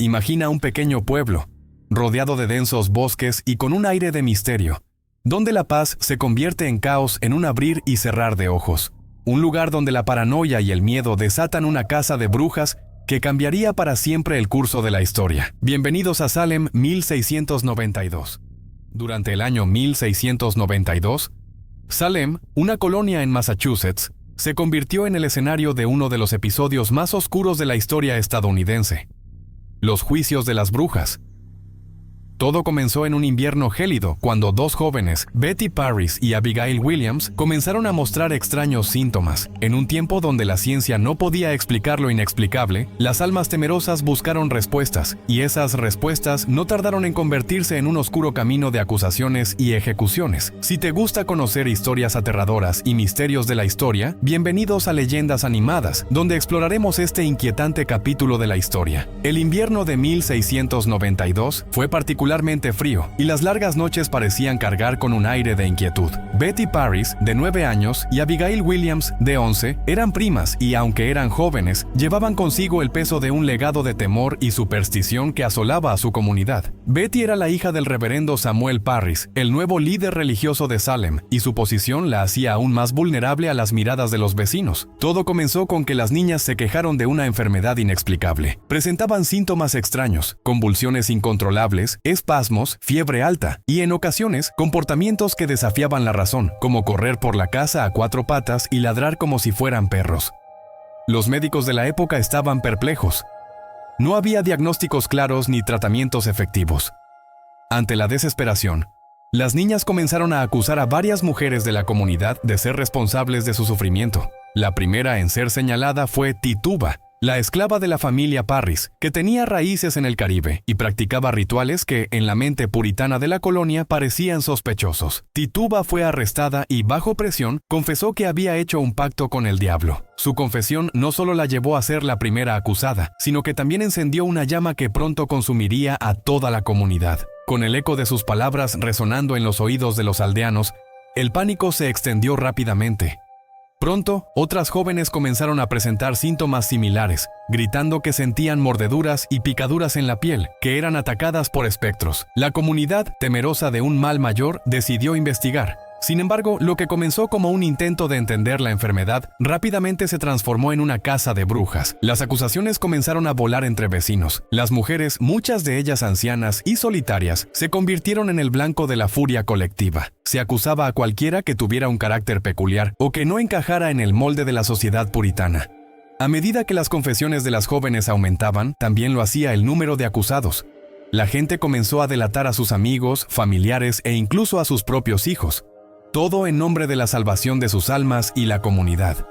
Imagina un pequeño pueblo, rodeado de densos bosques y con un aire de misterio, donde la paz se convierte en caos en un abrir y cerrar de ojos. Un lugar donde la paranoia y el miedo desatan una caza de brujas que cambiaría para siempre el curso de la historia. Bienvenidos a Salem 1692. Durante el año 1692, Salem, una colonia en Massachusetts, se convirtió en el escenario de uno de los episodios más oscuros de la historia estadounidense: los juicios de las brujas. Todo comenzó en un invierno gélido, cuando dos jóvenes, Betty Parris y Abigail Williams, comenzaron a mostrar extraños síntomas. En un tiempo donde la ciencia no podía explicar lo inexplicable, las almas temerosas buscaron respuestas, y esas respuestas no tardaron en convertirse en un oscuro camino de acusaciones y ejecuciones. Si te gusta conocer historias aterradoras y misterios de la historia, bienvenidos a Leyendas Animadas, donde exploraremos este inquietante capítulo de la historia. El invierno de 1692 fue particularmente frío, y las largas noches parecían cargar con un aire de inquietud. Betty Parris, de 9 años, y Abigail Williams, de 11, eran primas y, aunque eran jóvenes, llevaban consigo el peso de un legado de temor y superstición que asolaba a su comunidad. Betty era la hija del reverendo Samuel Parris, el nuevo líder religioso de Salem, y su posición la hacía aún más vulnerable a las miradas de los vecinos. Todo comenzó con que las niñas se quejaron de una enfermedad inexplicable. Presentaban síntomas extraños, convulsiones incontrolables, espasmos, fiebre alta y, en ocasiones, comportamientos que desafiaban la razón, como correr por la casa a 4 patas y ladrar como si fueran perros. Los médicos de la época estaban perplejos. No había diagnósticos claros ni tratamientos efectivos. Ante la desesperación, las niñas comenzaron a acusar a varias mujeres de la comunidad de ser responsables de su sufrimiento. La primera en ser señalada fue Tituba, la esclava de la familia Parris, que tenía raíces en el Caribe y practicaba rituales que, en la mente puritana de la colonia, parecían sospechosos. Tituba fue arrestada y, bajo presión, confesó que había hecho un pacto con el diablo. Su confesión no solo la llevó a ser la primera acusada, sino que también encendió una llama que pronto consumiría a toda la comunidad. Con el eco de sus palabras resonando en los oídos de los aldeanos, el pánico se extendió rápidamente. Pronto, otras jóvenes comenzaron a presentar síntomas similares, gritando que sentían mordeduras y picaduras en la piel, que eran atacadas por espectros. La comunidad, temerosa de un mal mayor, decidió investigar. Sin embargo, lo que comenzó como un intento de entender la enfermedad, rápidamente se transformó en una caza de brujas. Las acusaciones comenzaron a volar entre vecinos. Las mujeres, muchas de ellas ancianas y solitarias, se convirtieron en el blanco de la furia colectiva. Se acusaba a cualquiera que tuviera un carácter peculiar o que no encajara en el molde de la sociedad puritana. A medida que las confesiones de las jóvenes aumentaban, también lo hacía el número de acusados. La gente comenzó a delatar a sus amigos, familiares e incluso a sus propios hijos. Todo en nombre de la salvación de sus almas y la comunidad.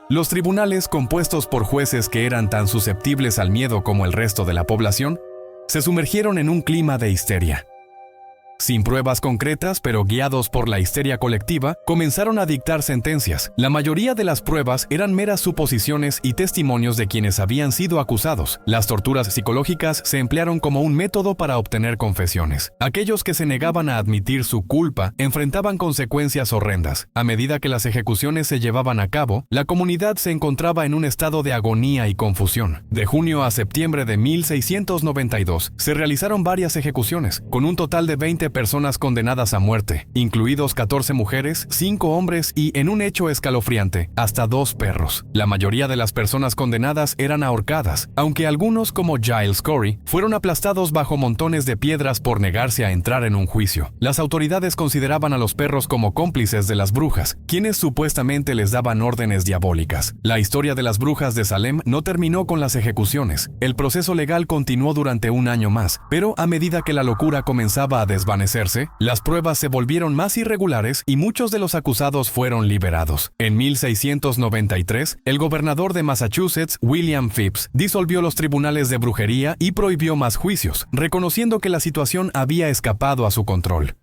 Los tribunales, compuestos por jueces que eran tan susceptibles al miedo como el resto de la población, se sumergieron en un clima de histeria. Sin pruebas concretas, pero guiados por la histeria colectiva, comenzaron a dictar sentencias. La mayoría de las pruebas eran meras suposiciones y testimonios de quienes habían sido acusados. Las torturas psicológicas se emplearon como un método para obtener confesiones. Aquellos que se negaban a admitir su culpa enfrentaban consecuencias horrendas. A medida que las ejecuciones se llevaban a cabo, la comunidad se encontraba en un estado de agonía y confusión. De junio a septiembre de 1692 se realizaron varias ejecuciones, con un total de 20 personas condenadas a muerte, incluidos 14 mujeres, 5 hombres y, en un hecho escalofriante, hasta 2 perros. La mayoría de las personas condenadas eran ahorcadas, aunque algunos, como Giles Corey, fueron aplastados bajo montones de piedras por negarse a entrar en un juicio. Las autoridades consideraban a los perros como cómplices de las brujas, quienes supuestamente les daban órdenes diabólicas. La historia de las brujas de Salem no terminó con las ejecuciones. El proceso legal continuó durante un año más, pero a medida que la locura comenzaba a desvanecerse, las pruebas se volvieron más irregulares y muchos de los acusados fueron liberados. En 1693, el gobernador de Massachusetts, William Phips, disolvió los tribunales de brujería y prohibió más juicios, reconociendo que la situación había escapado a su control.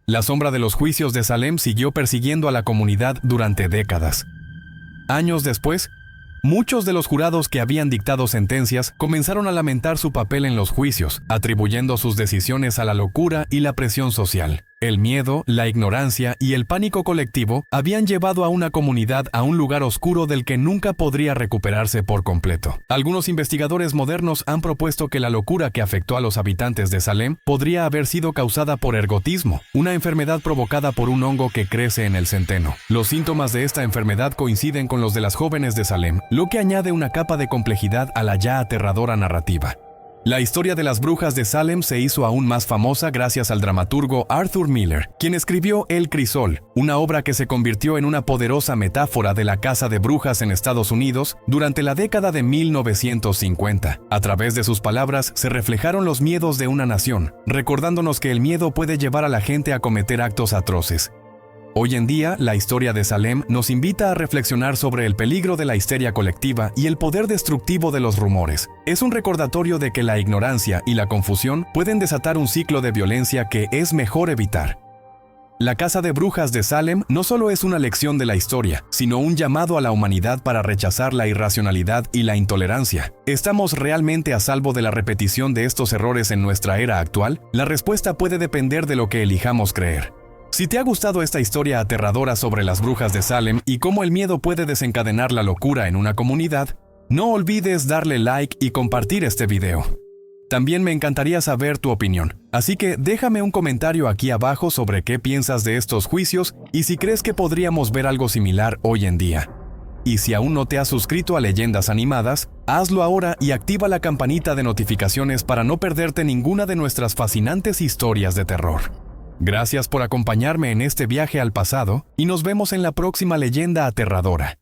La sombra de los juicios de Salem siguió persiguiendo a la comunidad durante décadas. Años después, muchos de los jurados que habían dictado sentencias comenzaron a lamentar su papel en los juicios, atribuyendo sus decisiones a la locura y la presión social. El miedo, la ignorancia y el pánico colectivo habían llevado a una comunidad a un lugar oscuro del que nunca podría recuperarse por completo. Algunos investigadores modernos han propuesto que la locura que afectó a los habitantes de Salem podría haber sido causada por ergotismo, una enfermedad provocada por un hongo que crece en el centeno. Los síntomas de esta enfermedad coinciden con los de las jóvenes de Salem, lo que añade una capa de complejidad a la ya aterradora narrativa. La historia de las brujas de Salem se hizo aún más famosa gracias al dramaturgo Arthur Miller, quien escribió El Crisol, una obra que se convirtió en una poderosa metáfora de la caza de brujas en Estados Unidos durante la década de 1950. A través de sus palabras se reflejaron los miedos de una nación, recordándonos que el miedo puede llevar a la gente a cometer actos atroces. Hoy en día, la historia de Salem nos invita a reflexionar sobre el peligro de la histeria colectiva y el poder destructivo de los rumores. Es un recordatorio de que la ignorancia y la confusión pueden desatar un ciclo de violencia que es mejor evitar. La caza de brujas de Salem no solo es una lección de la historia, sino un llamado a la humanidad para rechazar la irracionalidad y la intolerancia. ¿Estamos realmente a salvo de la repetición de estos errores en nuestra era actual? La respuesta puede depender de lo que elijamos creer. Si te ha gustado esta historia aterradora sobre las brujas de Salem y cómo el miedo puede desencadenar la locura en una comunidad, no olvides darle like y compartir este video. También me encantaría saber tu opinión, así que déjame un comentario aquí abajo sobre qué piensas de estos juicios y si crees que podríamos ver algo similar hoy en día. Y si aún no te has suscrito a Leyendas Animadas, hazlo ahora y activa la campanita de notificaciones para no perderte ninguna de nuestras fascinantes historias de terror. Gracias por acompañarme en este viaje al pasado y nos vemos en la próxima leyenda aterradora.